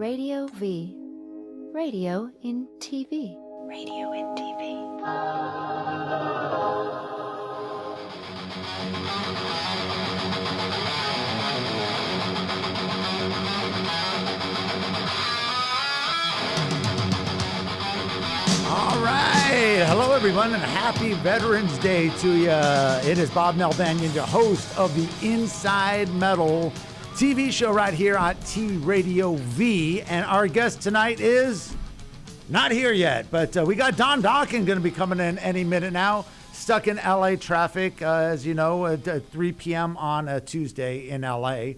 Radio V. Radio in TV. Radio in TV. All right. Hello, everyone, and happy Veterans Day to you. It is Bob Nalbandian, the host of the Inside Metal TV show right here on TradioV. And our guest tonight is not here yet, but we got Don Dokken going to be coming in any minute now. Stuck in LA traffic, as you know, at 3 p.m. on a Tuesday in LA.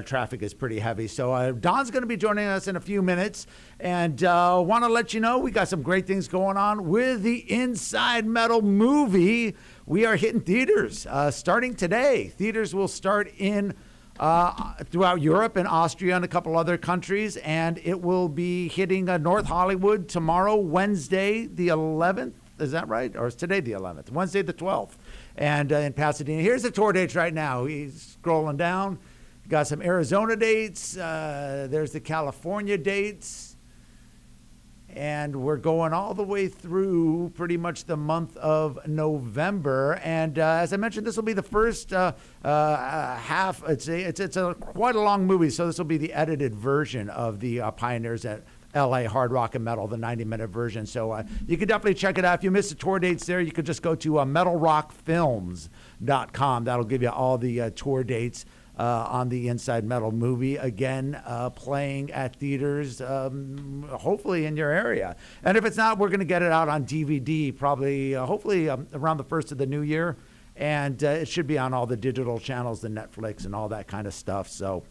Traffic is pretty heavy. So Don's going to be joining us in a few minutes. And want to let you know we got some great things going on with the Inside Metal movie. We are hitting theaters starting today. Theaters will start in throughout Europe and Austria and a couple other countries. And it will be hitting North Hollywood tomorrow, Wednesday, the 11th. Is that right? Or is today the 11th? Wednesday the 12th. And in Pasadena. Here's the tour dates right now. He's scrolling down. Got some Arizona dates. There's the California dates. And we're going all the way through pretty much the month of November. And as I mentioned, this will be the first half. It's quite a long movie, so this will be the edited version of the Pioneers at LA Hard Rock and Metal, the 90-minute version. So you can definitely check it out. If you missed the tour dates there, you could just go to metalrockfilms.com. That'll give you all the tour dates on the Inside Metal movie. Again, playing at theaters, hopefully in your area. And if it's not, we're going to get it out on DVD probably, hopefully around the first of the new year. And it should be on all the digital channels, the Netflix and all that kind of stuff. So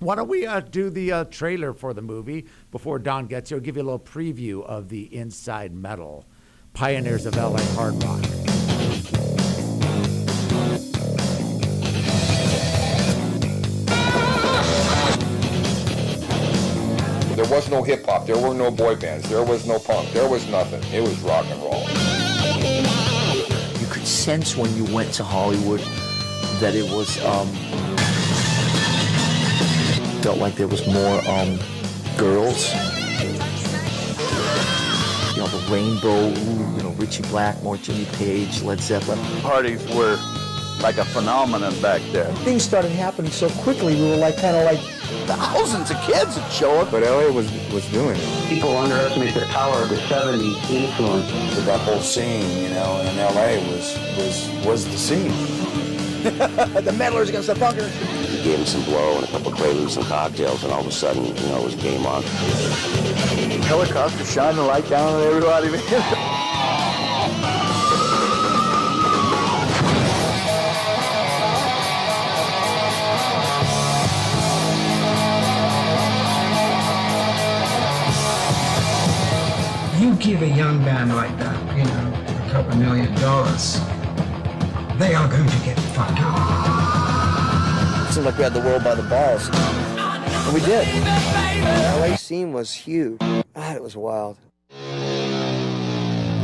why don't we do the trailer for the movie before Don gets here? I'll give you a little preview of the Inside Metal, Pioneers of LA Hard Rock. There was no hip-hop, there were no boy bands, there was no punk, there was nothing. It was rock and roll. You could sense when you went to Hollywood that it was, felt like there was more girls. You know, the Rainbow, you know, Richie Blackmore, Jimmy Page, Led Zeppelin. Parties were like a phenomenon back there. Things started happening so quickly, we were like kind of like Thousands of kids would show up. But LA was doing it. People underestimate the power of the 70s influence. That whole scene, you know, in LA was the scene. the meddlers against the punkers. You gave them some blow and a couple of quaaludes and cocktails, and all of a sudden, you know, it was game on. Helicopter shining the light down on everybody, man. You give a young band like that, you know, a couple $1 million, they are going to get fucked up. It seemed like we had the world by the balls. And we did. The LA scene was huge. God, it was wild.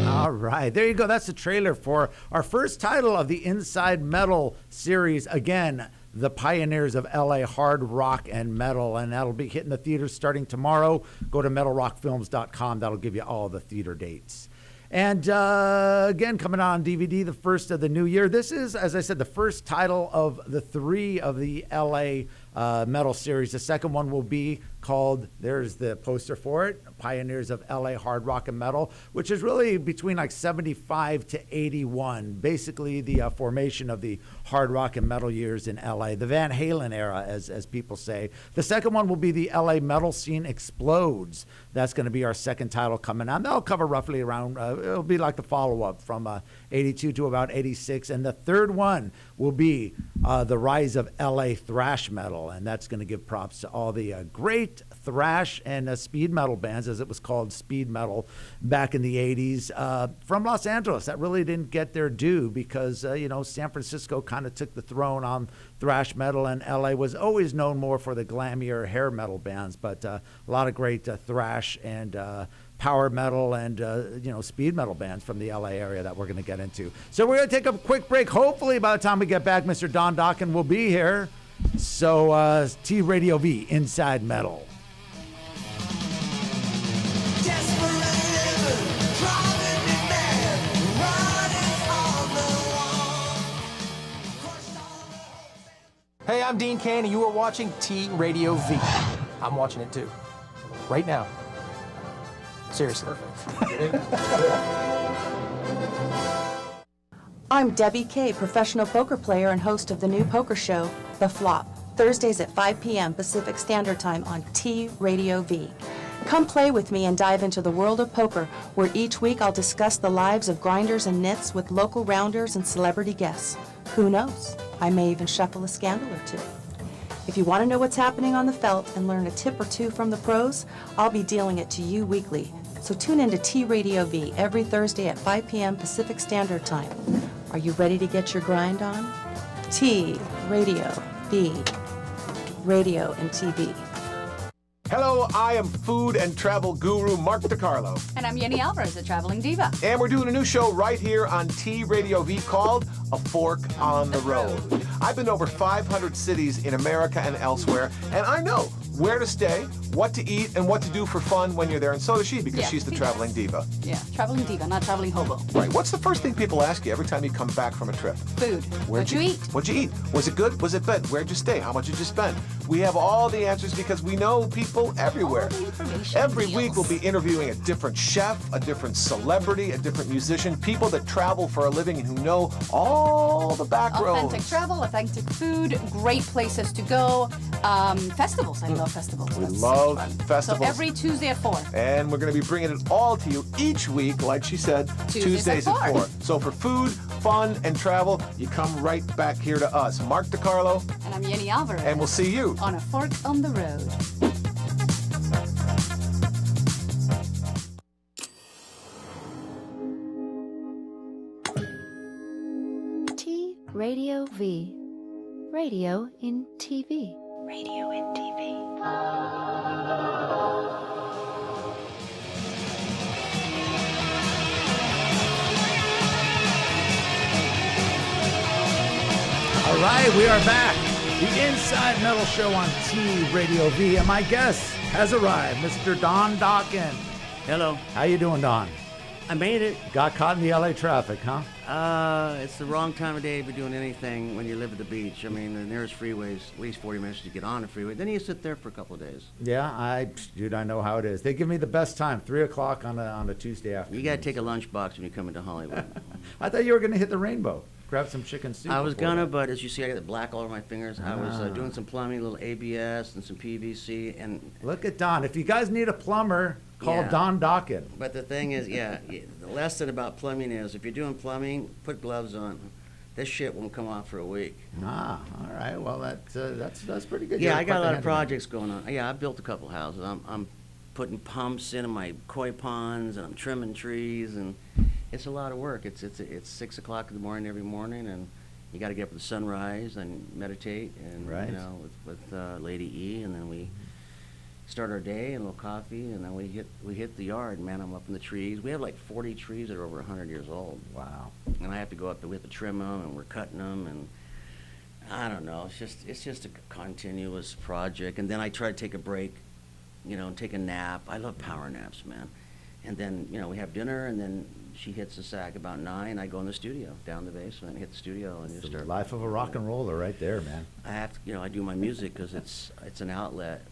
All right, there you go. That's the trailer for our first title of the Inside Metal series. Again, the Pioneers of LA Hard Rock and Metal, and that'll be hitting the theaters starting tomorrow. Go to metalrockfilms.com. That'll give you all the theater dates. And again, coming out on DVD, the first of the new year. This is, as I said, the first title of the 3 of the LA Metal series. The second one will be called, there's the poster for it, Pioneers of LA Hard Rock and Metal, which is really between like 75 to 81, basically the formation of the hard rock and metal years in LA, the Van Halen era, as people say. The second one will be the LA Metal Scene Explodes. That's going to be our second title coming out. That'll cover roughly around, it'll be like the follow-up from 82 to about 86. And the third one will be the rise of LA thrash metal, and that's going to give props to all the great thrash and speed metal bands, as it was called, speed metal, back in the 80s from Los Angeles. That really didn't get their due because, you know, San Francisco kind of took the throne on thrash metal, and LA was always known more for the glammier hair metal bands, but a lot of great thrash and power metal and, you know, speed metal bands from the LA area that we're going to get into. So we're going to take a quick break. Hopefully by the time we get back, Mr. Don Dokken will be here. So TradioV, Inside Metal. I'm Dean Kane, and you are watching TradioV. I'm watching it too. Right now. Seriously. I'm Debbie Kay, professional poker player and host of the new poker show, The Flop, Thursdays at 5 p.m. Pacific Standard Time on TradioV. Come play with me and dive into the world of poker, where each week I'll discuss the lives of grinders and nits with local rounders and celebrity guests. Who knows? I may even shuffle a scandal or two. If you want to know what's happening on the felt and learn a tip or two from the pros, I'll be dealing it to you weekly. So tune in to TradioV every Thursday at 5 p.m. Pacific Standard Time. Are you ready to get your grind on? TradioV. Radio and TV. Hello, I am food and travel guru Mark DiCarlo. And I'm Yenny Alvarez, a traveling diva. And we're doing a new show right here on TradioV called A Fork on the Road. I've been to over 500 cities in America and elsewhere, and I know where to stay, what to eat, and what to do for fun when you're there, and so does she, because she's the traveling diva. Yeah, traveling diva, not traveling hobo. Right. What's the first thing people ask you every time you come back from a trip? Food. What'd you eat? What'd you eat? Was it good? Was it bad? Where'd you stay? How much did you spend? We have all the answers because we know people everywhere. All the information. Every deals. week we'll be interviewing a different chef, a different celebrity, a different musician, people that travel for a living and who know all the back roads. Authentic travel, authentic food, great places to go. Festivals. I love festivals. We That's love fun. festivals. So every Tuesday at 4. And we're going to be bringing it all to you each week, like she said, Tuesdays at 4. So for food, fun, and travel, you come right back here to us. Mark DiCarlo. And I'm Yenny Alvarez. And we'll see you on A Fork on the Road. TradioV. Radio in TV. Radio in TV. All right, we are back. The Inside Metal Show on TradioV, and my guest has arrived, Mr. Don Dokken. Hello. How you doing, Don? I made it. Got caught in the LA traffic, huh? It's the wrong time of day to be doing anything when you live at the beach. I mean, the nearest freeway is at least 40 minutes to get on the freeway. Then you sit there for a couple of days. Yeah, dude, I know how it is. They give me the best time, 3 o'clock on a Tuesday afternoon. You got to take a lunchbox when you come into Hollywood. I thought you were going to hit the Rainbow. Grab some chicken soup. I was gonna, but as you see, I got the black all over my fingers. I was doing some plumbing, a little ABS and some PVC, and look at Don. If you guys need a plumber, call Don Dokken. But the thing is, the lesson about plumbing is, if you're doing plumbing, put gloves on. This shit won't come off for a week. All right. Well, that's pretty good. Yeah, I got a lot of projects going on. Yeah, I built a couple houses. I'm putting pumps into my koi ponds, and I'm trimming trees, and it's a lot of work. It's 6 o'clock in the morning every morning, and you got to get up at the sunrise and meditate, and with Lady E, and then we start our day and a little coffee, and then we hit the yard. Man, I'm up in the trees. We have like 40 trees that are over 100 years old. Wow! And I have to go up there. We have to trim them, and we're cutting them, and I don't know. It's just a continuous project. And then I try to take a break, and take a nap. I love power naps, man. And then we have dinner, and then she hits the sack about 9. I go in the studio, down the basement, hit the studio, and just start. The life of a rock and roller, right there, man. I have to, I do my music because it's an outlet.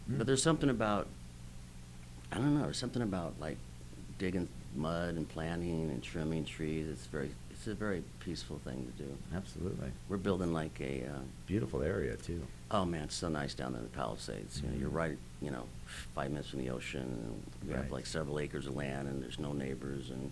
But there's something about, I don't know, there's something about like digging mud and planting and trimming trees. It's a very peaceful thing to do. Absolutely. We're building like a beautiful area too. Oh man, it's so nice down there in the Palisades. You're right, 5 minutes from the ocean. And we have like several acres of land, and there's no neighbors, and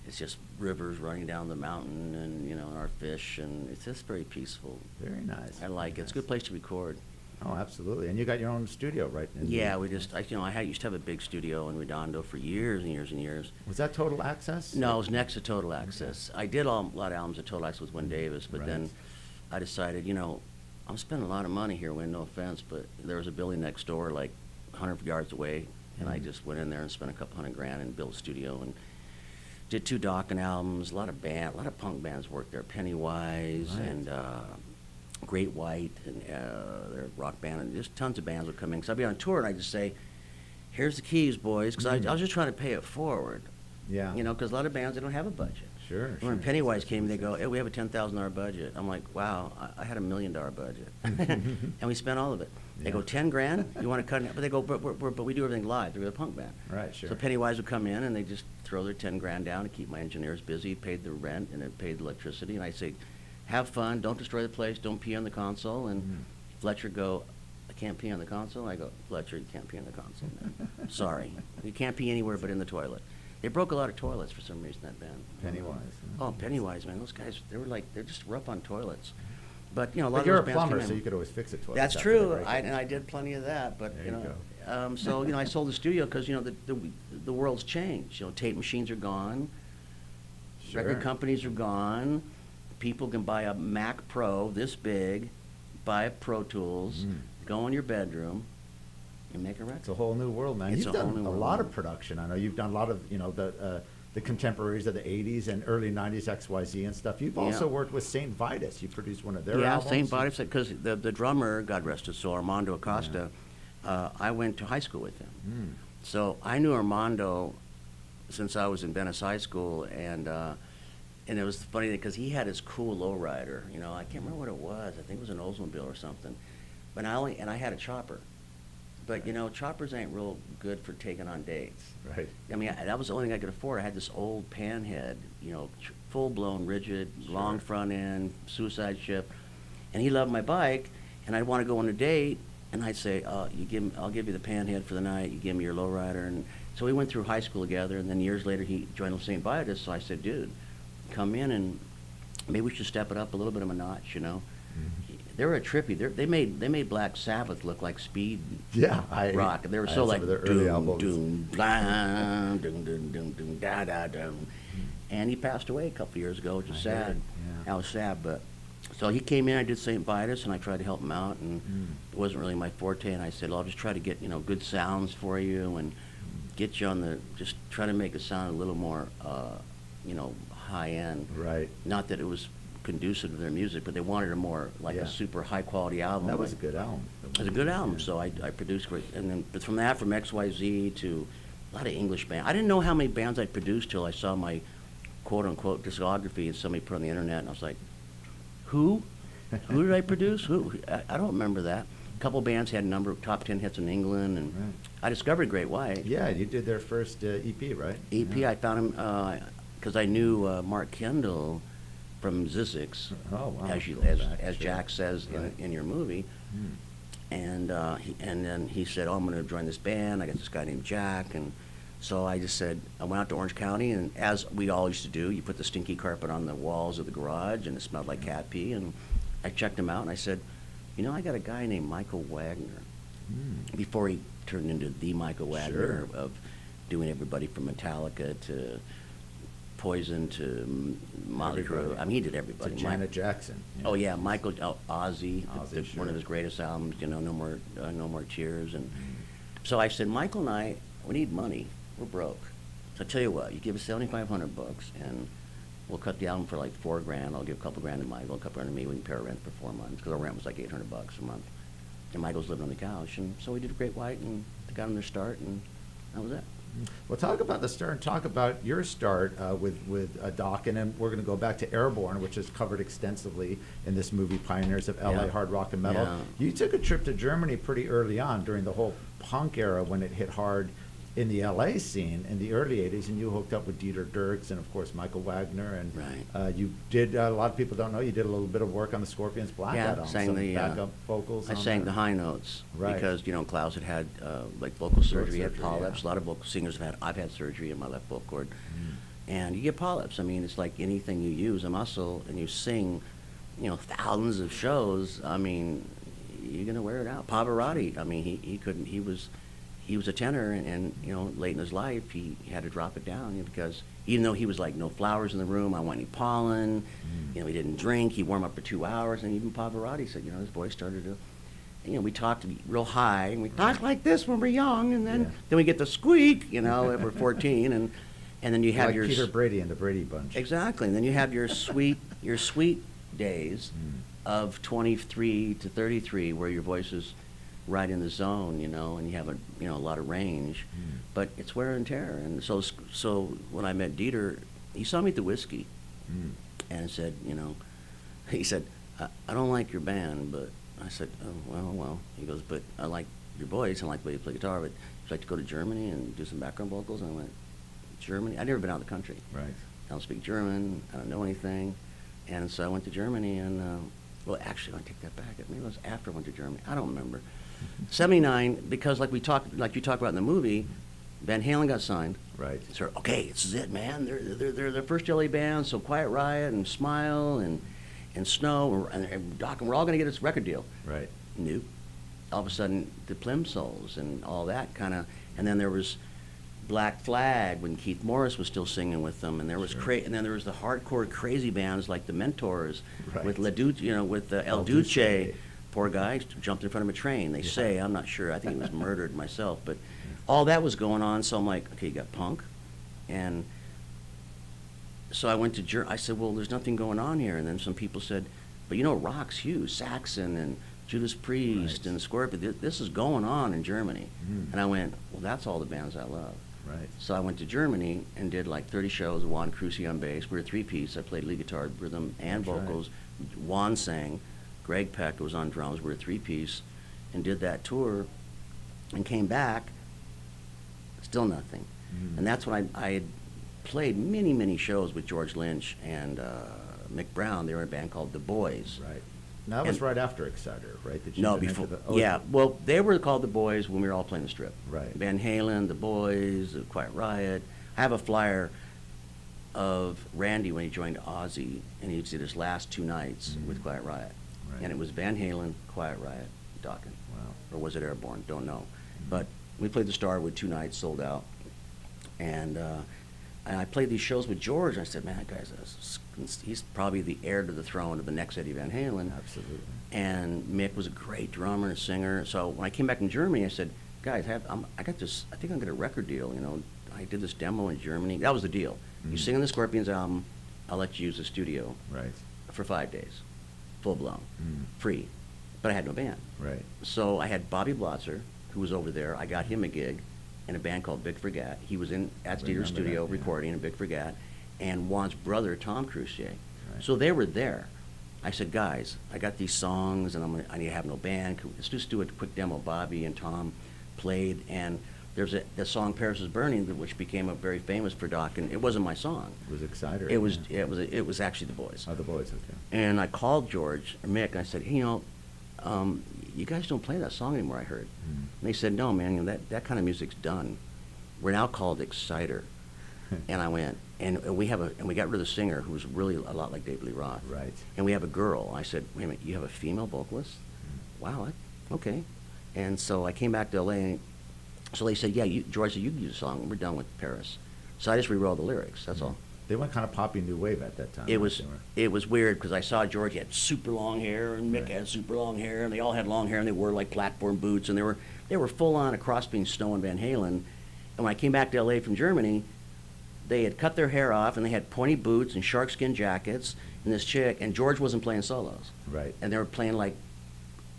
it's just rivers running down the mountain, and our fish, and it's just very peaceful. Very nice. I like it. It's a good place to record. Oh, absolutely. And you got your own studio, right? Yeah, I used to have a big studio in Redondo for years and years and years. Was that Total Access? No, it was next to Total Access. I did a lot of albums at Total Access with Win Davis, but then I decided, I'm spending a lot of money here, Win, no offense, but there was a building next door, like 100 yards away, and I just went in there and spent a couple $100,000 and built a studio and did 2 Dokken albums. A lot of punk bands worked there, Pennywise and Great White, and their rock band, and just tons of bands would come in. Because I'd be on tour, and I'd just say, "Here's the keys, boys," because I was just trying to pay it forward. Yeah. Because a lot of bands, they don't have a budget. Sure. When Pennywise came, they go, hey, we have a $10,000 budget. I'm like, wow, I had $1 million budget. And we spent all of it. They go, 10 grand? You want to cut it? But they go, but we do everything live. We're a punk band. Right, sure. So Pennywise would come in and they just throw their 10 grand down to keep my engineers busy, paid the rent and it paid the electricity. And I say, have fun, don't destroy the place, don't pee on the console. And Fletcher go, I can't pee on the console. I go, Fletcher, you can't pee on the console, man. Sorry. You can't pee anywhere but in the toilet. They broke a lot of toilets for some reason, that band. Pennywise. Oh, Pennywise, man. Those guys, they're just rough on toilets. But, you know, a lot But of you're those a bands plumber, came in. so you could always fix a toilet. That's after they true. break it. And I did plenty of that. But, There you you know, so, you know, I sold the studio because, you know, the world's changed. You know, tape machines are gone. Sure. Record companies are gone. People can buy a Mac Pro this big, buy a Pro Tools, go in your bedroom, and make a record. It's a whole new world, man. It's You've a whole done new a world. lot of production. I know you've done a lot of, you know, the contemporaries of the 80s and early 90s XYZ and stuff. You've also worked with St. Vitus. You produced one of their albums. St. Vitus, because the drummer, God rest his soul, Armando Acosta, I went to high school with him. So I knew Armando since I was in Venice High School, and it was funny because he had his cool lowrider. You know, I can't remember what it was. I think it was an Oldsmobile or something. But I had a chopper. But, you know, choppers ain't real good for taking on dates. Right. I mean, that was the only thing I could afford. I had this old panhead, you know, full-blown, rigid, long front end, suicide ship. And he loved my bike, and I'd want to go on a date, and I'd say, I'll give you the panhead for the night, you give me your lowrider. And so we went through high school together, and then years later he joined St. Vitus, so I said, dude, come in and maybe we should step it up a little bit of a notch, you know. They were a trippy. They made Black Sabbath look like speed rock. They were so like doom, doom, blah, doom, doom, doom, doom, da, da, doom. And he passed away a couple of years ago, which is sad. I was sad, but so he came in. I did St. Vitus, and I tried to help him out, and it wasn't really my forte. And I said, I'll just try to get good sounds for you and get you on just try to make it sound a little more high end. Right. Not that it was conducive to their music, but they wanted a more a super high quality album. That was a good album. It was a good album, so I produced great. And then from XYZ to a lot of English bands. I didn't know how many bands I'd produced till I saw my quote unquote discography and somebody put on the internet, and I was like, who? Who did I produce? Who? I don't remember that. A couple bands had a number of top 10 hits in England, and I discovered Great White. Yeah, you did their first EP, right? EP, yeah. I found him because I knew Mark Kendall from Zizix, as Jack says in your movie, and then he said, "Oh, I'm going to join this band. I got this guy named Jack," and so I just said I went out to Orange County, and as we all used to do, you put the stinky carpet on the walls of the garage, and it smelled like cat pee, and I checked him out, and I said, I got a guy named Michael Wagner. Before he turned into the Michael Wagner of doing everybody from Metallica to Poison to Motley Crue. I mean, he did everybody. To Janet Jackson. Oh yeah, Michael Ozzy, one of his greatest albums. No More Tears, and so I said, Michael and I, we need money. We're broke. So I tell you what, you give us $7,500 and we'll cut the album for like $4,000. I'll give a couple grand to Michael, a couple grand to me. We can pay our rent for 4 months because our rent was like $800 a month. And Michael's living on the couch, and so we did Great White and got him their start, and that was it. Well, talk about the start and talk about your start with Dokken, and we're going to go back to Airborne, which is covered extensively in this movie, Pioneers of LA Hard Rock and Metal. Yeah. You took a trip to Germany pretty early on during the whole punk era when it hit hard in the LA scene in the early 80s, and you hooked up with Dieter Dierks and, of course, Michael Wagner. And you did, a lot of people don't know, you did a little bit of work on the Scorpions Black album. Sang the backup vocals. I sang the high notes because, Klaus had like vocal surgery, he had polyps. A lot of vocal singers I've had surgery in my left vocal cord. And you get polyps. I mean, it's like anything you use a muscle and you sing, thousands of shows. I mean, you're going to wear it out. Pavarotti, I mean, he was a tenor, and late in his life, he had to drop it down because even though he was like no flowers in the room, I want any pollen, he didn't drink, he warmed up for 2 hours, and even Pavarotti said, his voice started to, we talked real high, and we talk like this when we're young, and then we get the squeak, when we're 14, and then you have like your Peter Brady and the Brady Bunch. Exactly, and then you have your sweet days of 23 to 33, where your voice is right in the zone, and you have a lot of range, but it's wear and tear. And so when I met Dieter, he saw me at the Whiskey, and said, you know, he said, I don't like your band, but I said, oh, well. He goes, but I like your voice, I like the way you play guitar, but would you like to go to Germany and do some background vocals? And I went, Germany? I'd never been out of the country. Right. I don't speak German, I don't know anything. And so I went to Germany, and, well, actually, I take that back. Maybe it was after I went to Germany. I don't remember. 79, because like you talk about in the movie, Van Halen got signed. Right. So, okay, this is it, man. They're the first LA band, so Quiet Riot and Smile and Snow and Dokken, we're all going to get this record deal. Right. Nope. All of a sudden, the Plimsolls and all that kind of, and then there was Black Flag when Keith Morris was still singing with them, and there was and then there was the hardcore crazy bands like the Mentors with with El Duce. Poor guy jumped in front of a train. They say, I'm not sure. I think he was murdered myself, but all that was going on. So I'm like, okay, you got punk, and so I went to I said, well, there's nothing going on here. And then some people said, but you know, rock's huge. Saxon and Judas Priest and Scorpion. This is going on in Germany. And I went, well, that's all the bands I love. Right. So I went to Germany and did like 30 shows. Juan Cruci on bass. We were a three-piece. I played lead guitar, rhythm, and vocals. Juan sang. Greg Peck was on drums. We were a three-piece, and did that tour, and came back. Still nothing. And that's when I had played many, many shows with George Lynch and Mick Brown. They were in a band called The Boys. Right. Now that was right after Exciter, right? That you No, went before. into Yeah, well, they were called The Boys when we were all playing the Strip. Right. Van Halen, The Boys, The Quiet Riot. I have a flyer of Randy when he joined Ozzy, and he did his last 2 nights with Quiet Riot. Right. And it was Van Halen, Quiet Riot, Dokken. Wow. Or was it Airborne? Don't know. But we played the Starwood 2 nights, sold out. And I played these shows with George, and I said, man, that guy's he's probably the heir to the throne of the next Eddie Van Halen. Absolutely. And Mick was a great drummer and singer. So when I came back from Germany, I said, guys, I got this, I think I'm going to get a record deal. You know, I did this demo in Germany. That was the deal. You sing on the Scorpions album, I'll let you use the studio for 5 days, full blown, free. But I had no band. Right. So I had Bobby Blotzer, who was over there. I got him a gig in a band called Big Forget. He was in at Steeder's studio recording in Big Forget, and Juan's brother, Tom Crucier. Right. So they were there. I said, guys, I got these songs, and I need to have no band. Let's just do a quick demo. Bobby and Tom played, and there's the song "Paris is Burning," which became a very famous for Dokken. It wasn't my song. It was Exciter. It was actually The Boys. Oh, The Boys. Okay. And I called George or Mick, and I said, hey, you know, you guys don't play that song anymore, I heard. And they said, no, man, you know, that kind of music's done. We're now called Exciter. And I went, and we got rid of the singer, who was really a lot like David Lee Roth. Right. And we have a girl. I said, wait a minute, you have a female vocalist? Wow, okay. And so I came back to LA, and so they said, yeah, George said, you can use a song. We're done with Paris. So I just rewrote the lyrics, that's all. They went kind of poppy new wave at that time. It was weird, because I saw George had super long hair, and Mick had super long hair, and they all had long hair, and they wore like platform boots, and they were full on across being Snow and Van Halen. And when I came back to LA from Germany, they had cut their hair off, and they had pointy boots and sharkskin jackets, and this chick, and George wasn't playing solos. Right. And they were playing like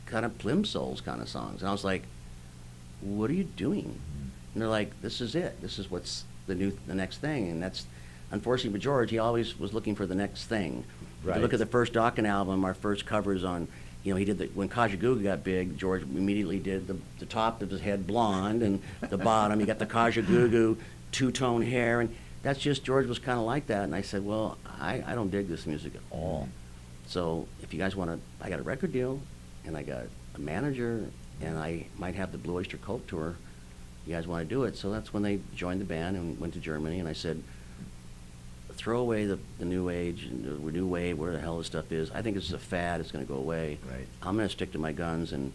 kind of Plimsolls kind of songs, and I was like, what are you doing? And they're like, this is it. This is what's the next thing, and that's. Unfortunately for George, he always was looking for the next thing. Right. If you look at the first Dokken album, our first covers on, you know, he did when Kajagoogoo got big, George immediately did the top of his head blonde, and the bottom, he got the Kajagoogoo two-tone hair, and that's just, George was kind of like that. And I said, well, I don't dig this music at all. So if you guys want to, I got a record deal, and I got a manager, and I might have the Blue Oyster Cult tour. You guys want to do it? So that's when they joined the band and went to Germany, and I said, throw away the new age and the new wave, where the hell this stuff is. I think it's a fad. It's going to go away. Right. I'm going to stick to my guns and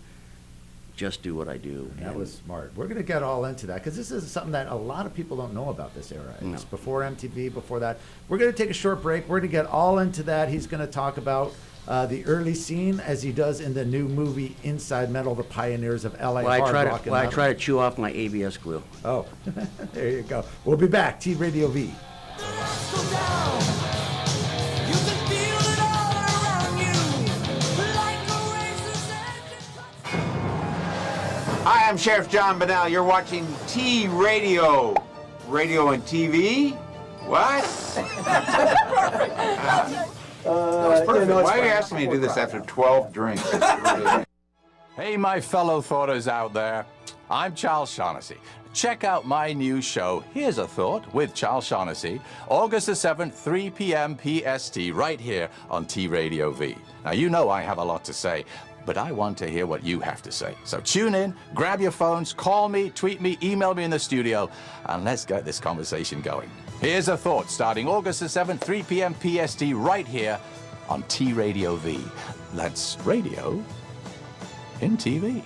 just do what I do. And that was smart. We're going to get all into that, because this is something that a lot of people don't know about this era. It's before MTV, before that. We're going to take a short break. We're going to get all into that. He's going to talk about the early scene, as he does in the new movie Inside Metal, the pioneers of LA hard rock. I try to chew off my ABS glue. Oh, there you go. We'll be back. TradioV. Hi, I'm Sheriff John Bonnell. You're watching T Radio. Radio and TV, What? Why are you asking me to do this after 12 drinks? Hey, my fellow thoughters out there. I'm Charles Shaughnessy. Check out my new show, Here's a Thought, with Charles Shaughnessy, August the 7th, 3 p.m. PST, right here on TradioV. Now, you know I have a lot to say, but I want to hear what you have to say. So tune in, grab your phones, call me, tweet me, email me in the studio, and let's get this conversation going. Here's a Thought, starting August the 7th, 3 p.m. PST, right here on TradioV. That's radio in TV.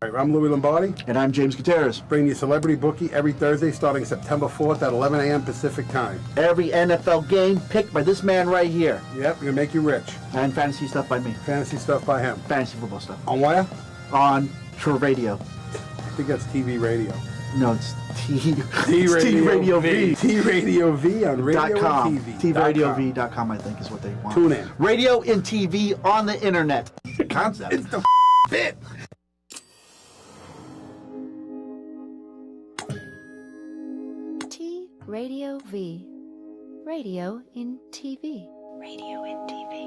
I'm Louis Lombardi. And I'm James Gutierrez. Bringing you Celebrity Bookie every Thursday starting September 4th at 11 a.m. Pacific Time. Every NFL game picked by this man right here. Yep, gonna make you rich. And fantasy stuff by me. Fantasy stuff by him. Fantasy football stuff. On where? On TradioV. I think that's TV radio. No, it's TradioV. TradioV on radio and TV. TradioV.com, I think, is what they want. Tune in. Radio and TV on the internet. Concept. It's the bit. Radio V. Radio in TV. Radio in TV.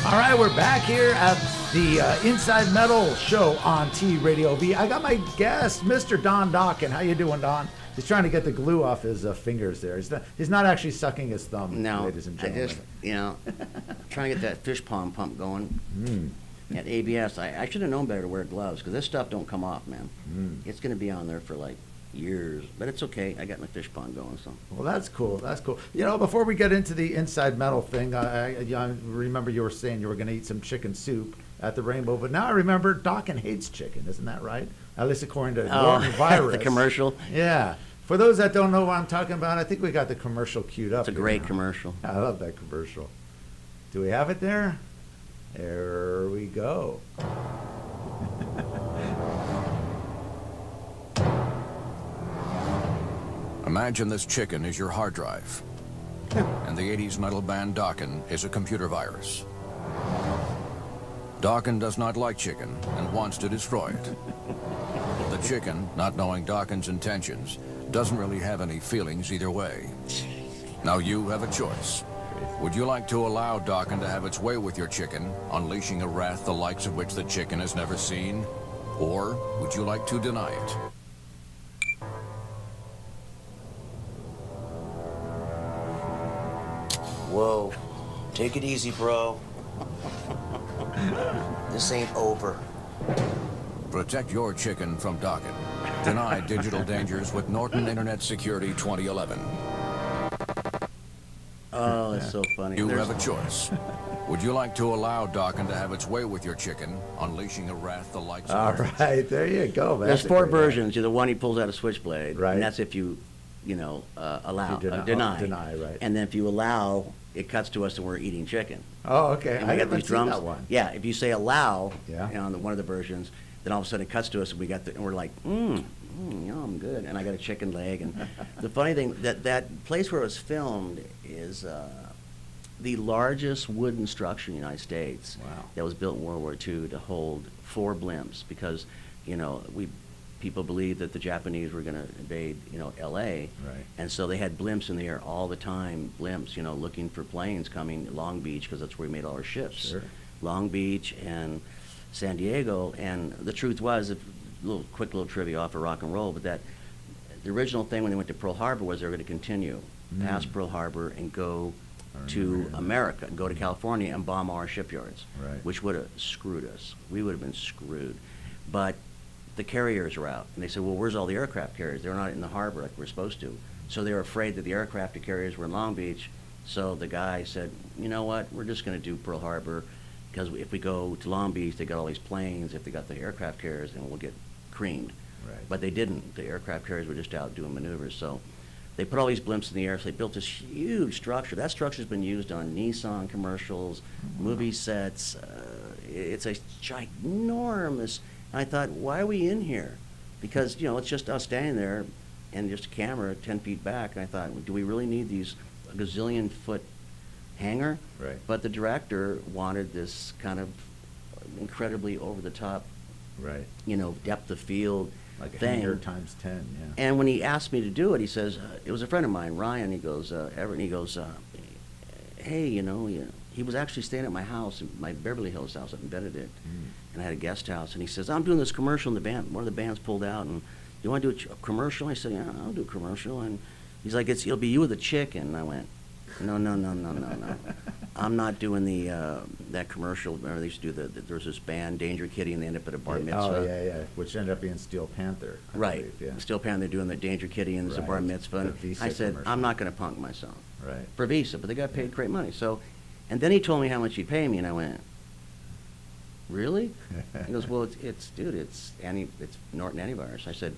All right, we're back here at the Inside Metal show on TradioV. I got my guest, Mr. Don Dokken. How you doing, Don? He's trying to get the glue off his fingers there. He's not actually sucking his thumb, ladies and gentlemen. I just, trying to get that fish pond pump going. At ABS, I should have known better to wear gloves, because this stuff don't come off, man. It's going to be on there for like years, but it's okay. I got my fish pond going, so. Well, that's cool. That's cool. Before we get into the Inside Metal thing, I remember you were saying you were going to eat some chicken soup at the Rainbow, but now I remember Dokken hates chicken. Isn't that right? At least according to Norton Virus. The commercial? Yeah. For those that don't know what I'm talking about, I think we got the commercial queued up. It's a great commercial. I love that commercial. Do we have it there? There we go. Imagine this chicken is your hard drive, and the 80s metal band Dokken is a computer virus. Dokken does not like chicken and wants to destroy it. The chicken, not knowing Dokken's intentions, doesn't really have any feelings either way. Now you have a choice. Would you like to allow Dokken to have its way with your chicken, unleashing a wrath the likes of which the chicken has never seen? Or would you like to deny it? Whoa, take it easy, bro. This ain't over. Protect your chicken from Dokken. Deny digital dangers with Norton Internet Security 2011. Oh, that's so funny. You have a choice. Would you like to allow Dokken to have its way with your chicken, unleashing a wrath the likes of... All right, there you go, man. There's 4 versions. The one he pulls out a switchblade, right? And that's if you, allow, deny. Deny, right? And then if you allow, it cuts to us and we're eating chicken. Oh, okay. And we I got haven't these drums. seen that one. Yeah, if you say allow, yeah, on one of the versions, then all of a sudden it cuts to us and and we're like, yum, good. And I got a chicken leg. And the funny thing, that place where it was filmed is the largest wooden structure in the United States. Wow. That was built in World War II to hold 4 blimps because, people believed that the Japanese were going to invade, L.A. Right. And so they had blimps in the air all the time, looking for planes coming to Long Beach because that's where we made all our ships. Sure. Long Beach and San Diego. And the truth was, quick little trivia off of rock and roll, but that the original thing when they went to Pearl Harbor was they were going to continue past Pearl Harbor and go to America, go to California and bomb our shipyards, right, which would have screwed us. We would have been screwed. But the carriers are out. And they said, well, where's all the aircraft carriers? They're not in the harbor like we're supposed to. So they were afraid that the aircraft carriers were in Long Beach. So the guy said, you know what, we're just going to do Pearl Harbor because if we go to Long Beach, they got all these planes. If they got the aircraft carriers, then we'll get creamed. Right. But they didn't. The aircraft carriers were just out doing maneuvers. So they put all these blimps in the air. So they built this huge structure. That structure's been used on Nissan commercials, movie sets. It's a ginormous. And I thought, why are we in here? Because, it's just us standing there and just a camera 10 feet back. And I thought, do we really need these gazillion foot hanger? Right. But the director wanted this kind of incredibly over the top, right, depth of field like a thing. hanger times 10. Yeah. And when he asked me to do it, he says, it was a friend of mine, Ryan. He goes, Everett, and he goes, hey, he was actually staying at my house, my Beverly Hills house up in Benedict, and I had a guest house. And he says, I'm doing this commercial, and one of the bands pulled out, and you want to do a commercial? I said, yeah, I'll do a commercial. And he's like, it'll be you with a chicken. And I went, no. I'm not doing that commercial. Remember they used to do there was this band, Danger Kitty, and they ended up at a bar mitzvah. Oh, yeah, which ended up being Steel Panther. I believe, yeah. Steel Panther, they're doing the Danger Kitty, and it's a bar mitzvah. And I said, I'm not going to punk myself. Right. For Visa, but they got paid great money. So, and then he told me how much he'd pay me, and I went, really? He goes, well, it's Norton Antivirus. I said,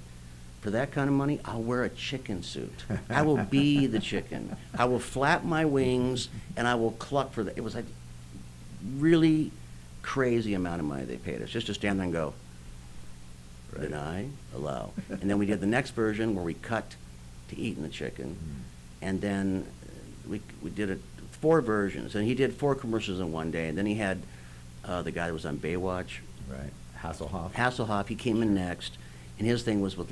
for that kind of money, I'll wear a chicken suit. I will be the chicken. I will flap my wings, and I will cluck for it was like really crazy amount of money they paid us just to stand there and go, deny, allow. And then we did the next version where we cut to eating the chicken, and then we did it 4 versions, and he did 4 commercials in one day, and then he had the guy that was on Baywatch. Right, Hasselhoff. Hasselhoff, he came in next, and his thing was with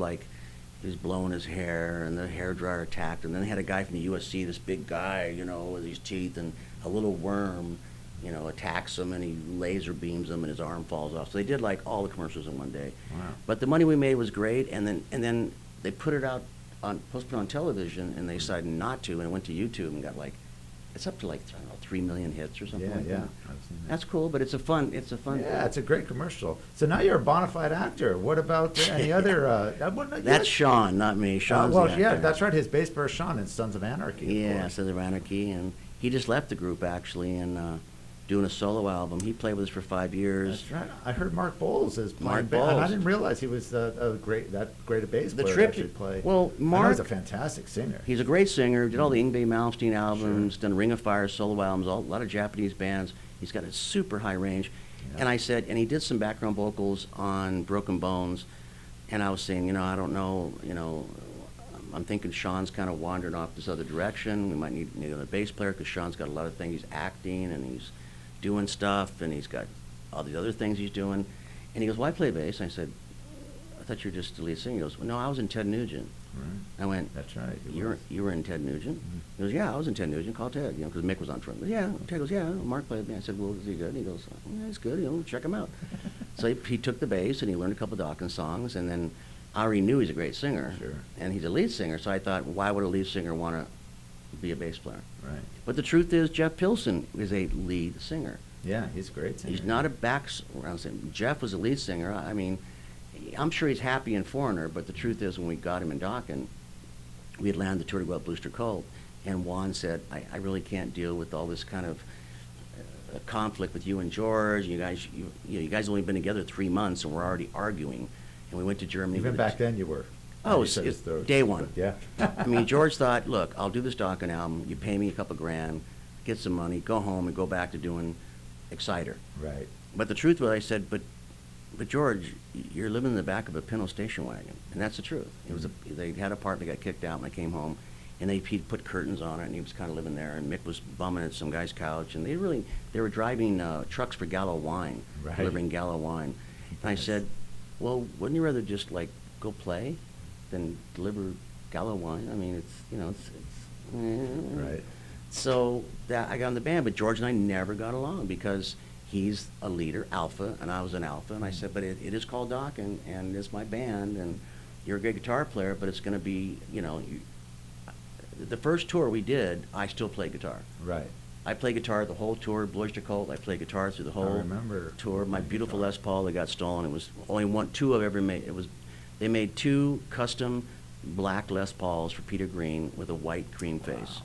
he was blowing his hair, and the hairdryer attacked him. Then they had a guy from the USC, this big guy, with his teeth, and a little worm, attacks him, and he laser beams him, and his arm falls off. So they did all the commercials in one day. Wow. But the money we made was great, and then they put it out supposed to put on television, and they decided not to, and it went to YouTube and got it's up to I don't know, 3 million hits or something like that. I've seen that. That's cool, but it's a fun. Yeah, thing. it's a great commercial. So now you're a bona fide actor. What about any other? That's Sean, not me. Sean's the actor. Yeah, that's right. His bass player Sean in Sons of Anarchy. Yeah, Sons of Anarchy, and he just left the group actually, and doing a solo album. He played with us for 5 years. That's right. I heard Mark Bowles is playing. Mark Bowles. And I didn't realize he was that great a bass player. The trip to play. Well, I know Mark. he's a fantastic singer. He's a great singer. Did all the Yngwie Malmsteen albums. Done Ring of Fire solo albums. A lot of Japanese bands. He's got a super high range. Yeah. And I said, and he did some background vocals on Broken Bones. And I was saying, I don't know, I'm thinking Sean's kind of wandered off this other direction. We might need another bass player because Sean's got a lot of things. He's acting and he's doing stuff, and he's got all these other things he's doing. And he goes, well, I play bass. And I said, I thought you were just the lead singer. He goes, well, no, I was in Ted Nugent. Right. I went, that's right. You were in Ted Nugent? Mm-hmm. He goes, yeah, I was in Ted Nugent. Call Ted, because Mick was on tour. Yeah, Ted goes, yeah, Mark played with me. I said, well, is he good? And he goes, yeah, he's good. Check him out. So he took the bass, and he learned a couple Dokken songs, and then I already knew he's a great singer. Sure. And he's a lead singer, so I thought, why would a lead singer want to be a bass player? Right. But the truth is, Jeff Pilson is a lead singer. Yeah, he's a great singer. He's not a background singer. Jeff was a lead singer. I mean, I'm sure he's happy in Foreigner, but the truth is, when we got him in Dokken, we had landed the Tour de Guelph Booster Cult, and Juan said, I really can't deal with all this kind of conflict with you and George. You guys only been together 3 months, and we're already arguing. And we went to Germany. Even back then you were. Oh, it's day one. Yeah. I mean, George thought, look, I'll do this Dokken album. You pay me a couple grand, get some money, go home, and go back to doing Exciter. Right. But the truth was, I said, but George, you're living in the back of a Pinto station wagon, and that's the truth. It was they had a part, they got kicked out, and I came home, and he put curtains on it, and he was kind of living there, and Mick was bumming at some guy's couch, and they were driving trucks for Gallo Wine, delivering Gallo Wine, and I said, well, wouldn't you rather just go play than deliver Gallo Wine? I mean, it's right. So I got in the band, but George and I never got along because he's a leader, alpha, and I was an alpha. And I said, but it is called Dokken, and it's my band, and you're a great guitar player, but it's going to be, the first tour we did, I still play guitar. Right. I play guitar the whole tour, Bloister Cult. I play guitar through the whole tour. My beautiful Les Paul that got stolen. It was only two I've ever made. They made 2 custom black Les Pauls for Peter Green with a white cream face.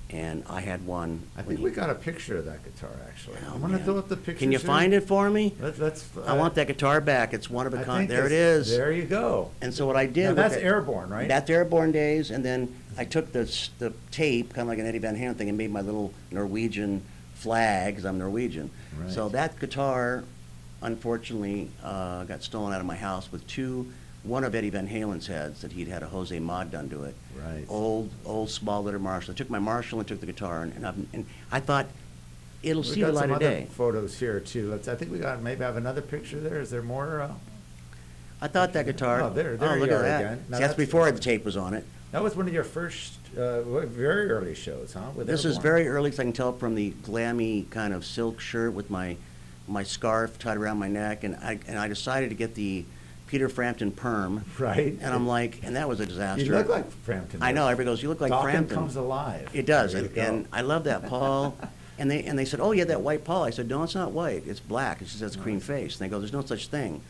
And I had one. I think we got a picture of that guitar, actually. I'm going to throw up the picture. Can you find it for me? I want that guitar back. It's one of a kind. There it is. There you go. And so what I did. Now that's Airborne, right? That's Airborne days. And then I took the tape, kind of like an Eddie Van Halen thing, and made my little Norwegian flag, because I'm Norwegian. Right. So that guitar, unfortunately, got stolen out of my house with 2 one of Eddie Van Halen's heads that he'd had a Jose Mod done to it. Right. Old small letter Marshall. I took my Marshall and took the guitar, and I thought it'll We see got the light some of other day. photos here too. I think we got maybe have another picture there. Is there more? I thought that guitar. Oh, there look you at are that. again. Now See, that's before the tape was on it. That was one of your first, very early shows, huh? With This is Airborne. very early, 'cause I can tell from the glammy kind of silk shirt with my scarf tied around my neck, and I decided to get the Peter Frampton perm. Right. And I'm like, and that was a disaster. You look like Frampton. I know. Everybody goes, you look like Dokken Frampton. comes alive. It does, There you go. and I love that Paul. And they said, oh, yeah, that white Paul. I said, no, it's not white. It's black. It just has a cream face. And they go, there's no such thing.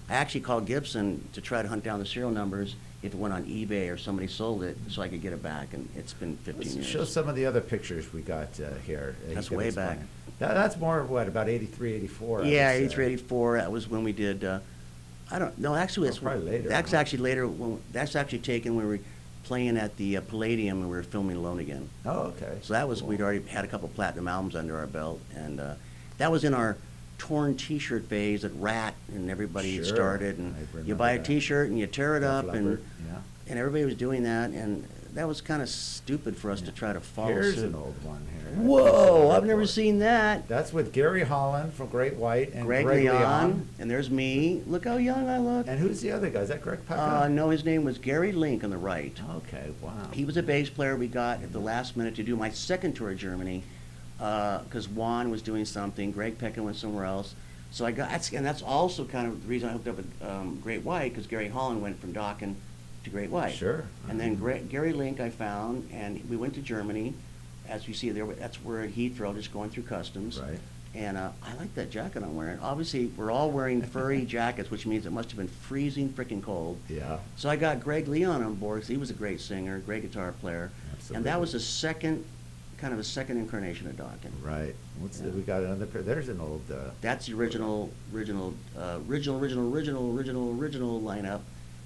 I actually called Gibson to try to hunt down the serial numbers if it went on eBay or somebody sold it so I could get it back. And it's been 15 Let's years. show some of the other pictures we got here. That's You can way explain. back. That's more, what, about 83, 84? Yeah, 83, 84. That was when we did. I don't know. Actually, that's probably later. That's actually later. That's actually taken when we were playing at the Palladium and we were filming Alone Again. Oh, okay. So that was we'd already had a couple platinum albums under our belt, and that was in our torn T-shirt phase at Rat, and everybody Sure, started. And I you remember buy a that. T-shirt and you tear it Def up, and Leppard, yeah. and everybody was doing that, and that was kind of stupid for us to try to follow Here's suit. an old one here. Whoa! I've never seen that. That's with Gary Holland from Great White and Greg Leon, and there's me. Look how young I look. And who's the other guy? Is that Greg Pecca? No, his name was Gary Link on the right. Okay, wow. He was a bass player we got at the last minute to do my second tour of Germany, because Juan was doing something, Greg Peckin went somewhere else. So I got, and that's also kind of the reason I hooked up with Great White, because Gary Holland went from Dokken to Great White. Sure. And then Gary Link I found, and we went to Germany. As you see there, that's where at Heathrow, just going through customs. Right. And I like that jacket I'm wearing. Obviously, we're all wearing furry jackets, which means it must have been freezing freaking cold. Yeah. So I got Greg Leon on board, because he was a great singer, great guitar player. Absolutely. And that was a second incarnation of Dokken. Right. We got another pair. There's an old. That's the original lineup.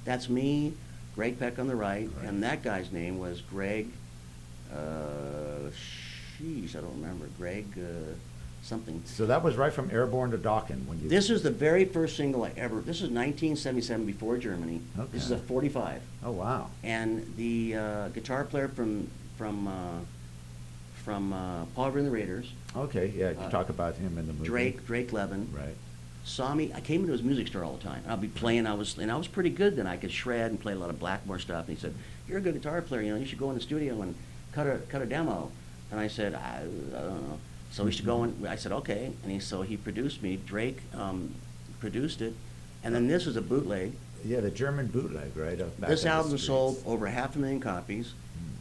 That's me, Greg Peck on the right, and that guy's name was Greg, I don't remember, Greg something. So that was right from Airborne to Dokken when you. This is the very first single I ever, this is 1977 before Germany. Okay. This is a 45. Oh, wow. And the guitar player from Paul River and the Raiders. Okay, yeah, you talk about him in the movie. Drake Levin. Right. Saw me. I came into his music store all the time. I'd be playing. I was pretty good then. I could shred and play a lot of Blackmore stuff. And he said, "You're a good guitar player. You should go in the studio and cut a demo." And I said, "I don't know." So we should go in. I said, "Okay." And so he produced me. Drake produced it, and then this is a bootleg. Yeah, the German bootleg, right? This album sold over 500,000 copies.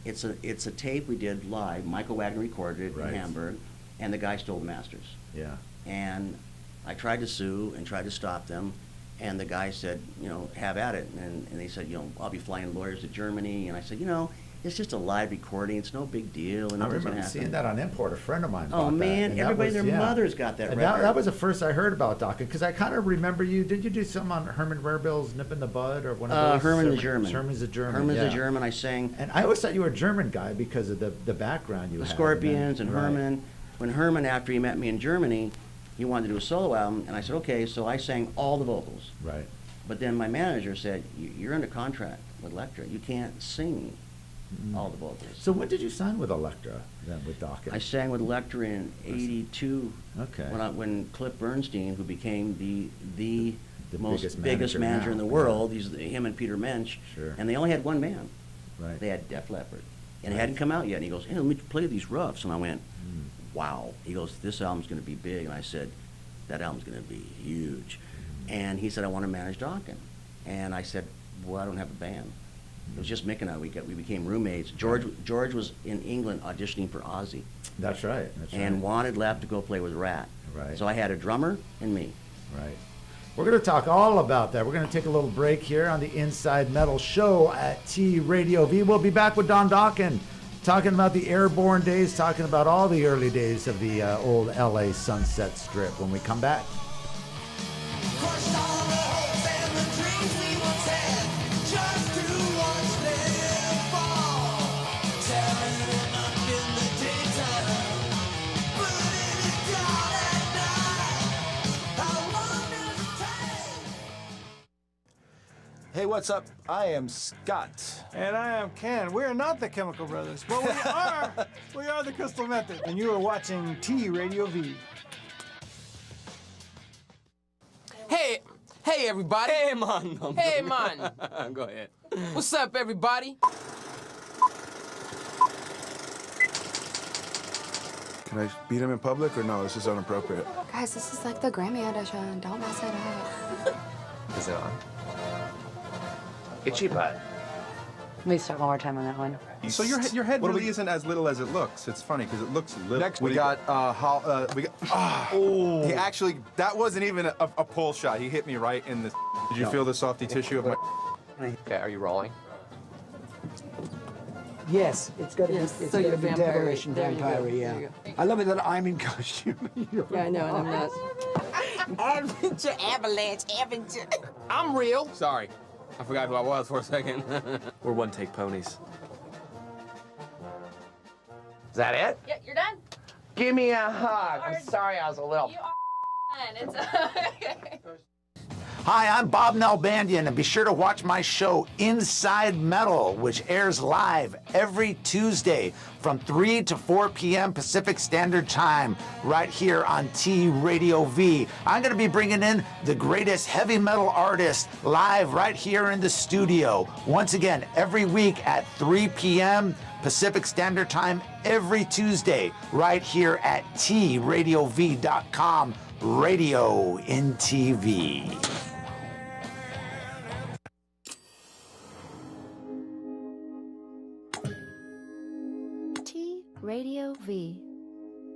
It's a tape we did live. Michael Wagner recorded it in Hamburg, and the guy stole the masters. Yeah. And I tried to sue and tried to stop them, and the guy said, have at it. And they said, I'll be flying lawyers to Germany. And I said, it's just a live recording. It's no big deal. And I remember seeing that on Import. A friend of mine bought that. Man, everybody, their mothers got that record. That was the first I heard about Dokken, because I kind of remember you. Did you do something on Herman Rehrbill's Nip in the Bud or one of those? Herman the German. Herman's the German. Herman's the German. I sang. And I always thought you were a German guy because of the background you had. The Scorpions and Herman. When Herman, after he met me in Germany, he wanted to do a solo album, and I said, okay, so I sang all the vocals. Right. But then my manager said, you're under contract with Elektra. You can't sing all the vocals. So when did you sign with Elektra, then, with Dokken? I sang with Elektra in '82. Okay. When Cliff Bernstein, who became the most biggest manager now. in the world, him and Peter Mensch, Sure. and they only had one band. Right. They had Def Leppard. And it hadn't come out yet. And he goes, hey, let me play these roughs. And I went, wow. He goes, this album's going to be big. And I said, that album's going to be huge. And he said, I want to manage Dokken. And I said, well, I don't have a band. It was just Mick and I. We became roommates. George was in England auditioning for Ozzy. That's right. And Juan had left to go play with Rat. Right. So I had a drummer and me. Right. We're going to talk all about that. We're going to take a little break here on the Inside Metal Show at TradioV. We'll be back with Don Dokken, talking about the Airborne days, talking about all the early days of the old LA Sunset Strip when we come back. Hey, what's up? I am Scott. And I am Ken. We are not the Chemical Brothers, but we are the Crystal Method, and you are watching TradioV. Hey everybody. Hey, man. Hey, man. Go ahead. What's up, everybody? Can I beat him in public or no? This is inappropriate. Guys, this is like the Grammy audition. Don't mess it up. Is it on? Itchy butt. Let me start one more time on that one. So your head really isn't as little as it looks. It's funny because it looks little. Next we got oh. He actually, that wasn't even a pull shot. He hit me right in the. Did you feel the softy tissue of my? Okay, are you rolling? Yes, it's got to Yes, so be you're devilish and vampire. vampire, There you yeah. go. I love it that I'm in costume. Yeah, I know, and I'm not. Adventure, avalanche, adventure. I'm real. Sorry. I forgot who I was for a second. We're one-take ponies. Is that it? Yeah, you're done. Give me a hug. I'm sorry I was a little... You are done. It's okay. Hi, I'm Bob Nalbandian, and be sure to watch my show Inside Metal, which airs live every Tuesday from 3 to 4 p.m. Pacific Standard Time, right here on TradioV. I'm going to be bringing in the greatest heavy metal artists live right here in the studio. Once again, every week at 3 p.m. Pacific Standard Time, every Tuesday, right here at TradioV.com, radio in TV. Radio V.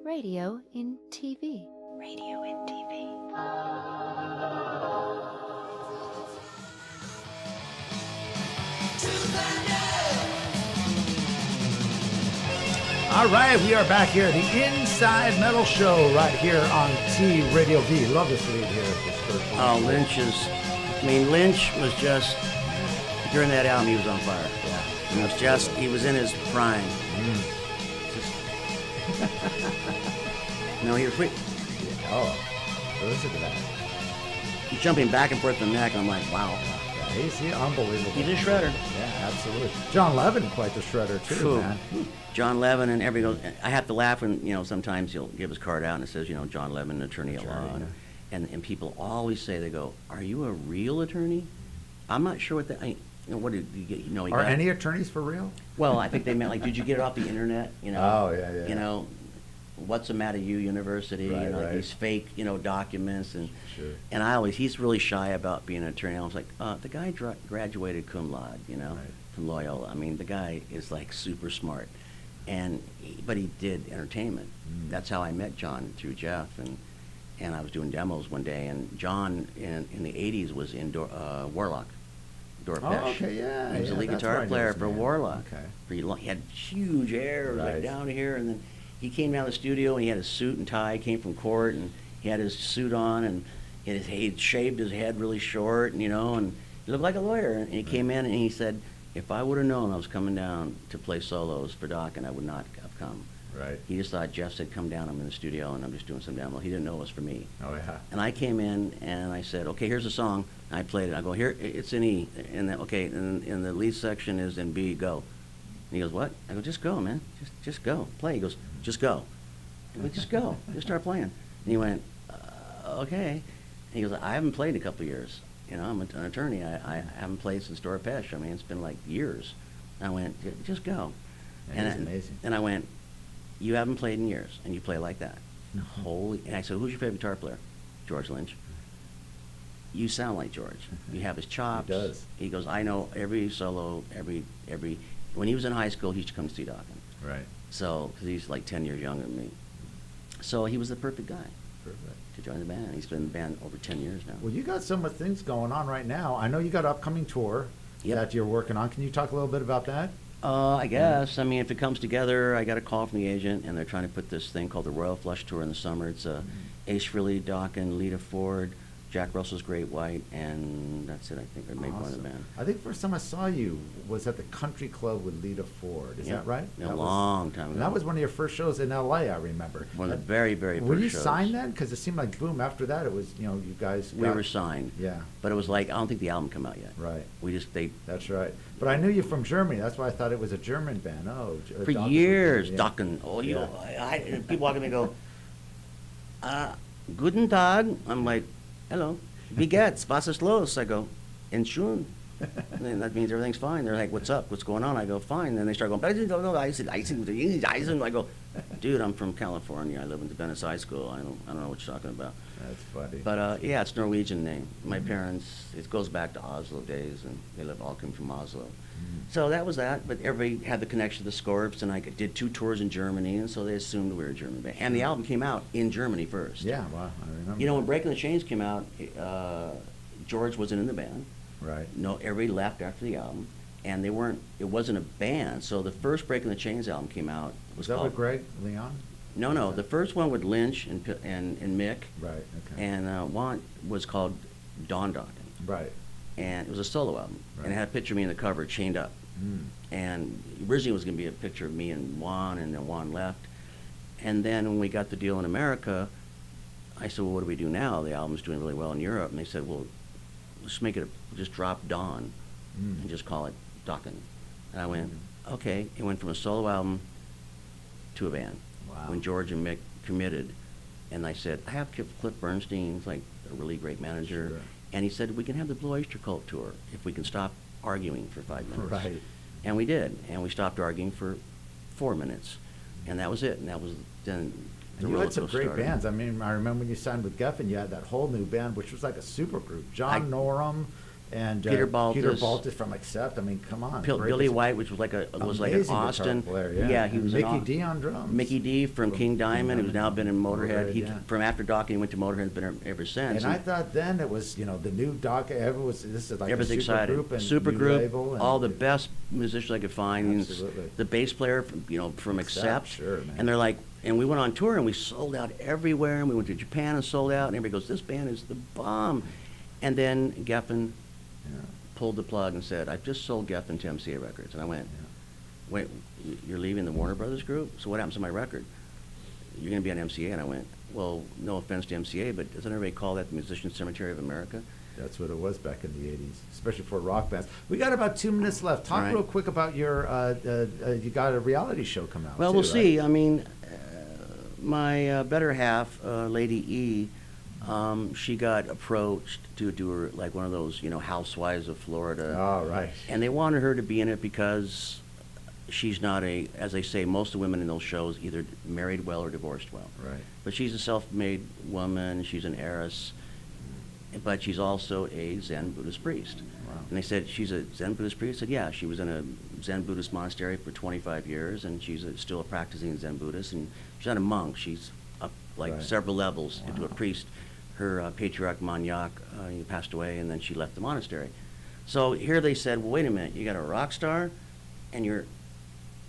Radio in TV. Radio in TV. All right, we are back here at the Inside Metal Show right here on TradioV. Love this lead here. This first one. Oh, Lynch was just, during that album, he was on fire. Yeah. He was in his prime. No, he was pretty. Yeah. Oh, listen to that. He's jumping back and forth the neck. I'm like, wow. Yeah, he's unbelievable. He's a shredder. Yeah, absolutely. John Levin, quite the shredder too, man. John Levin and everybody goes. I have to laugh when sometimes he'll give his card out and it says John Levin, attorney at law, and people always say, they go, "Are you a real attorney?" I'm not sure what that. What did you get? Are any attorneys for real? Well, I think they meant like, did you get it off the internet? Oh yeah. What's the matter, University? Right. These fake, documents and Sure. and he's really shy about being an attorney. I was like, the guy graduated cum laude, from Loyola. I mean, the guy is like super smart, but he did entertainment. That's how I met John, through Jeff, and I was doing demos one day, and John in the '80s was in Warlock. Dorpesh. Oh, okay, yeah. He was a lead that's guitar right, player yes, for man. Warlock. Okay. He had huge hair, like down here, and then he came down to the studio and he had a suit and tie. He came from court and he had his suit on and he'd shaved his head really short, and he looked like a lawyer. And he came in and he said, "If I would have known I was coming down to play solos for Dokken, I would not have come." Right. He just thought Jeff said, "Come down, I'm in the studio and I'm just doing some demo." He didn't know it was for me. Oh yeah. And I came in and I said, "Okay, here's a song." And I played it. I go, "Here, it's in E." And then, okay, and the lead section is in B. Go. And he goes, "What?" I go, "Just go, man. Just go. Play." He goes, "Just go." I go, "Just go. Just start playing." And he went, "Okay." And he goes, "I haven't played in a couple of years. I'm an attorney. I haven't played since Dorpesh. I mean, it's been like years." And I went, "Just go." That's amazing. And I went, "You haven't played in years, and you play like that." Holy! And I said, "Who's your favorite guitar player?" "George Lynch." "You sound like George. You have his chops." He does. He goes, "I know every solo, every." When he was in high school, he used to come to see Dokken. Right. So, because he's like 10 years younger than me. So he was the perfect guy. Perfect. To join the band. He's been in the band over 10 years now. Well, you got so much things going on right now. I know you got an upcoming tour that you're working on. Can you talk a little bit about that? I guess. I mean, if it comes together, I got a call from the agent, and they're trying to put this thing called the Royal Flush Tour in the summer. It's Ace Frehley, Dokken, Lita Ford, Jack Russell's Great White, and that's it. I think I made one of the band. I think first time I saw you was at the Country Club with Lita Ford. Is that right? A long time ago. And that was one of your first shows in L.A., I remember. One of the very, very first shows. Were you signed then? Because it seemed like, boom, after that it was, you guys We were signed. Yeah. But it was like, I don't think the album came out yet. Right. That's right. But I knew you from Germany. That's why I thought it was a German band. Oh, for years, Dokken. Oh, people walk at me and go, Guten Tag. I'm like, hello. Wie geht's? Was ist los? I go, and schön. And that means everything's fine. They're like, what's up? What's going on? I go, fine. And then they start going, I go, dude, I'm from California. I live in the Venice High School. I don't know what you're talking about. That's funny. But yeah, it's a Norwegian name. My parents, it goes back to Oslo days, and they all came from Oslo. So that was that, but everybody had the connection to the Scorps, and I did 2 tours in Germany, and so they assumed we were a German band. And the album came out in Germany first. Yeah, wow, I remember. When Breaking the Chains came out, George wasn't in the band. Right. No, everybody left after the album, and it wasn't a band. So the first Breaking the Chains album came out. Was that with Greg Leon? No, the first one with Lynch and Mick. Right, okay. And one was called Don Dokken. Right. And it was a solo album. Right. And it had a picture of me in the cover, chained up. And originally it was going to be a picture of me and Juan, and then Juan left. And then when we got the deal in America, I said, well, what do we do now? The album's doing really well in Europe. And they said, well, let's make it, just drop Don and just call it Dokken. And I went, okay. It went from a solo album to a band. Wow. When George and Mick committed. And I said, I have Cliff Bernstein's like a really great manager. Sure. And he said, we can have the Blue Oyster Cult tour if we can stop arguing for 5 minutes. Right. And we did. And we stopped arguing for 4 minutes. And that was it. And that was then the And you roller had some coaster great started. bands. I mean, I remember when you signed with Geffen, you had that whole new band, which was like a super group. John Norum and Peter Baltus from Accept. I mean, come on. Billy White, which was like an Amazing Austin guitar player, yeah. he was Mickey D on drums. Mickey D from King Diamond, who's now been in Motorhead. He yeah. from after Dokken, he went to Motorhead, and been ever since. And I thought then it was, the new Doc. This is like everyone's a super excited. group and Super new group, label and all the best musicians I could find. Absolutely. The bass player from Accept. Sure, man. And they're like, and we went on tour and we sold out everywhere. And we went to Japan and sold out. And everybody goes, this band is the bomb. And then Geffen pulled the plug and said, I've just sold Geffen to MCA Records. And I went, wait, you're leaving the Warner Brothers group? So what happens to my record? You're going to be on MCA? And I went, well, no offense to MCA, but doesn't everybody call that the Musician Cemetery of America? That's what it was back in the 80s, especially for rock bands. We got about 2 minutes left. Talk Right. real quick about your, you got a reality show coming out. Well, too, we'll right? see. I mean, my better half, Lady E, she got approached to do her, like one of those, Housewives of Florida. Oh, right. And they wanted her to be in it because she's not as they say, most of the women in those shows either married well or divorced well. Right. But she's a self-made woman. She's an heiress. But she's also a Zen Buddhist priest. Wow. And they said, she's a Zen Buddhist priest? I said, yeah, she was in a Zen Buddhist monastery for 25 years, and she's still a practicing Zen Buddhist. And she's not a monk. She's up Right. several levels into a priest. Her patriarch, Manyak, he passed away, and then she left the monastery. So here they said, well, wait a minute, you got a rock star, and you're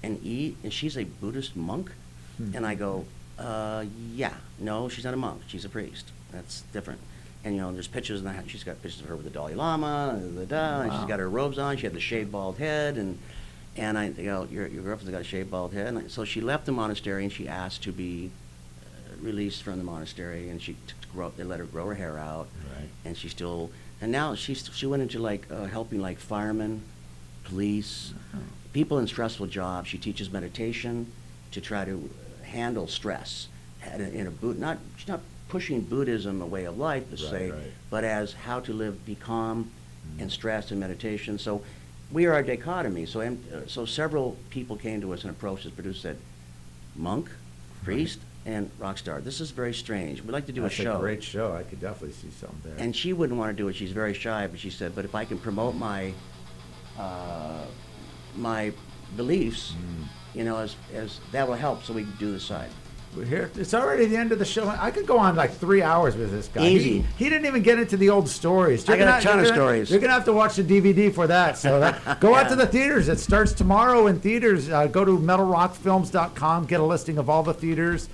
an E, and she's a Buddhist monk? And I go, yeah, no, she's not a monk. She's a priest. That's different. And there's pictures, she's got pictures of her with the Dalai Lama, and she's got her robes on. She had the shaved bald head, and I go, your girlfriend's got a shaved bald head. And so she left the monastery, and she asked to be released from the monastery, and they let her grow her hair out. Right. And and now she went into helping firemen, police, people in stressful jobs. She teaches meditation to try to handle stress. She's not pushing Buddhism a way of life to say, right. but as how to be calm and stress and meditation. So we are a dichotomy. So several people came to us and approached us, producers said, monk, priest, and rock star. This is very strange. We'd like to do That's a show. a great show. I could definitely see something there. And she wouldn't want to do it. She's very shy, but she said, but if I can promote my my beliefs, as that will help, so we can do the side. We're here. It's already the end of the show. I could go on 3 hours with this guy. Easy. He didn't even get into the old stories. I got a ton of stories. You're going to have to watch the DVD for that. So go out to the theaters. It starts tomorrow in theaters. Go to metalrockfilms.com, get a listing of all the theaters.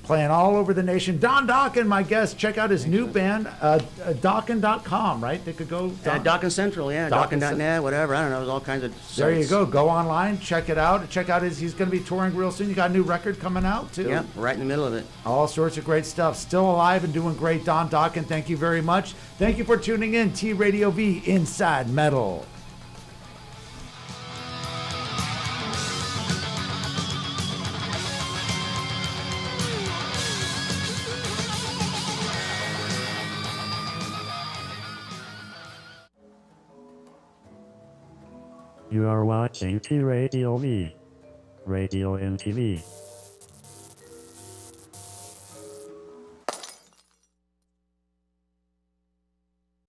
playing all over the nation. Don Dokken, my guest. Check out his new band, Dokken.com, right? They could go. Dokken Central, yeah. Dokken.net, whatever. I don't know. There's all kinds of sites. There you go. Go online, check it out. Check out he's going to be touring real soon. You got a new record coming out, too. Yeah, right in the middle of it. All sorts of great stuff. Still alive and doing great. Don Dokken, thank you very much. Thank you for tuning in. TradioV Inside Metal. You are watching TradioV, Radio and TV.